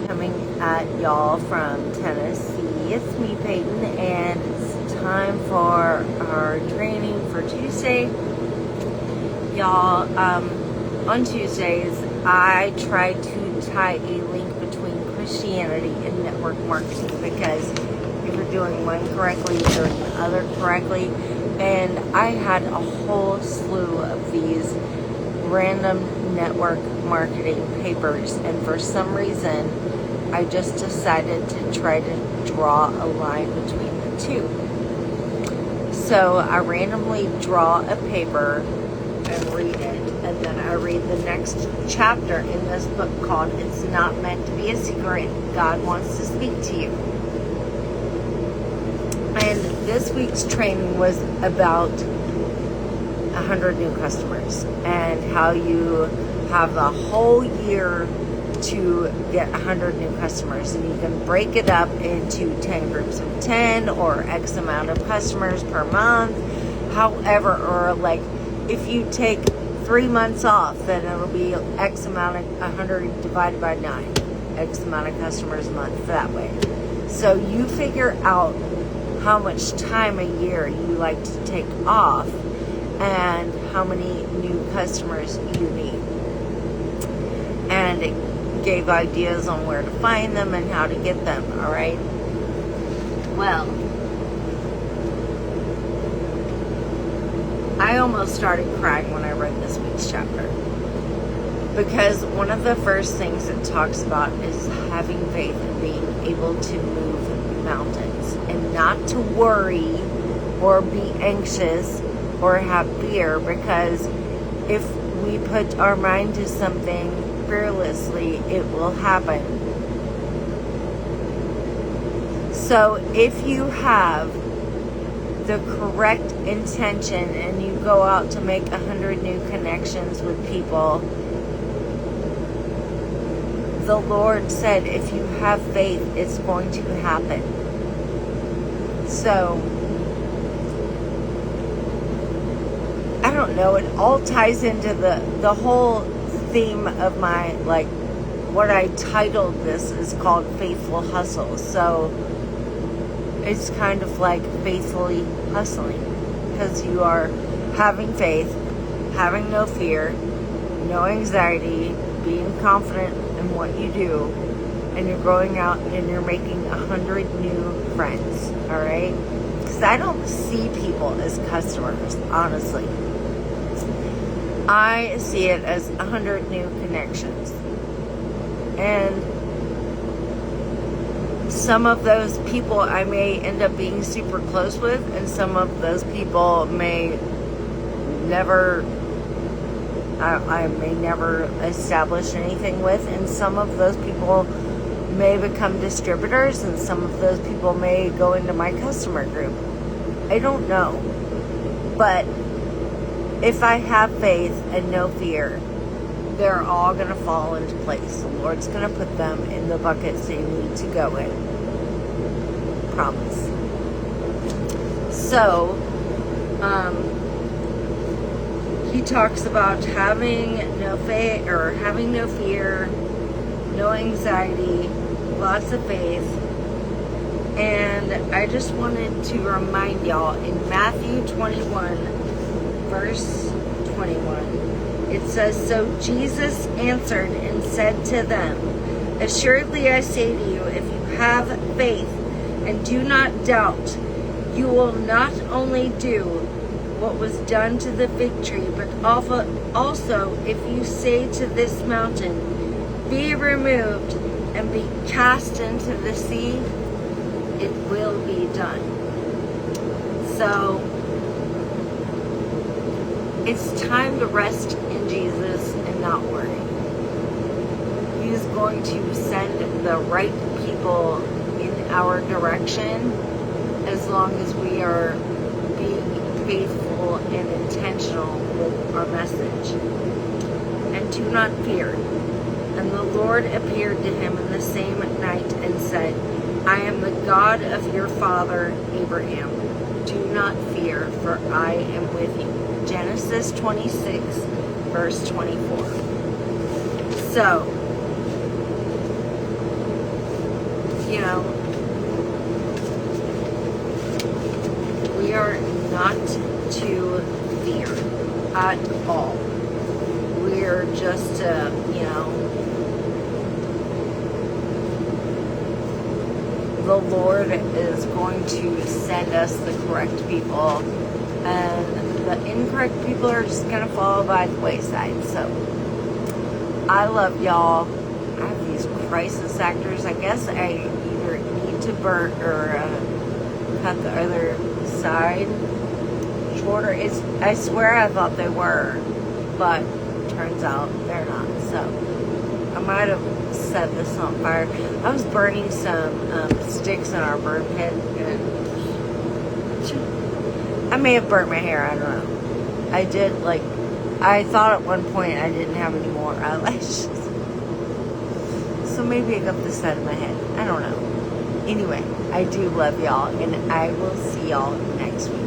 coming at y'all from Tennessee. It's me, Peyton, and it's time for our training for Tuesday. Y'all, on Tuesdays, I try to tie a link between Christianity and network marketing, because if you're doing one correctly, you're doing the other correctly. And I had a whole slew of these random network marketing papers, and for some reason I just decided to try to draw a line between the two. So I randomly draw a paper and read it, and then I read the next chapter in this book called It's Not Meant to Be a Secret, God Wants to Speak to You. And this week's training was about 100 new customers and how you have the whole year to get 100 new customers, and you can break it up into 10 groups of 10 or X amount of customers per month. However, or like if you take 3 months off, then it'll be X amount of 100 divided by 9, X amount of customers a month that way. So you figure out how much time a year you like to take off and how many new customers you need. And it gave ideas on where to find them and how to get them, all right? Well, I almost started crying when I read this week's chapter, because one of the first things it talks about is having faith and being able to move mountains and not to worry or be anxious or have fear, because if we put our mind to something fearlessly, it will happen. So if you have the correct intention and you go out to make 100 new connections with people, the Lord said if you have faith, it's going to happen. So I don't know, it all ties into the whole theme of my, like, what I titled this is called Faithful Hustle. So it's kind of like faithfully hustling, because you are having faith, having no fear, no anxiety, being confident in what you do, and you're going out and you're making 100 new friends, all right? Because I don't see people as customers, honestly. I see it as 100 new connections. And some of those people I may end up being super close with, and some of those people may never, I may never establish anything with, and some of those people may become distributors, and some of those people may go into my customer group. I don't know. But if I have faith and no fear, they're all going to fall into place. The Lord's going to put them in the buckets they need to go in. Promise. So, he talks about having no faith, or having no fear, no anxiety, lots of faith. And I just wanted to remind y'all, in Matthew 21, verse 21, it says, "So Jesus answered and said to them, Assuredly I say to you, if you have faith and do not doubt, you will not only do what was done to the fig tree, but also if you say to this mountain, be removed and be cast into the sea, it will be done." So it's time to rest in Jesus and not worry. He's going to send the right people in our direction, as long as we are being faithful and intentional with our message. And do not fear. And the Lord appeared to him in the same night and said, I am the God of your father Abraham. Do not fear, for I am with you. Genesis 26, verse 24. So, you know, we are not to fear at all. We're just, you know, the Lord is going to send us the correct people, and the incorrect people are just going to fall by the wayside. So, I love y'all. I have these crisis actors. I guess I either need to burn or cut the other side shorter. I swear I thought they were, but turns out they're not. So I might have set this on fire. I was burning some sticks in our burn pit, and I may have burnt my hair. I don't know. I did, like, I thought at one point I didn't have any more eyelashes. So maybe I got this side of my head. I don't know. Anyway, I do love y'all, and I will see y'all next week.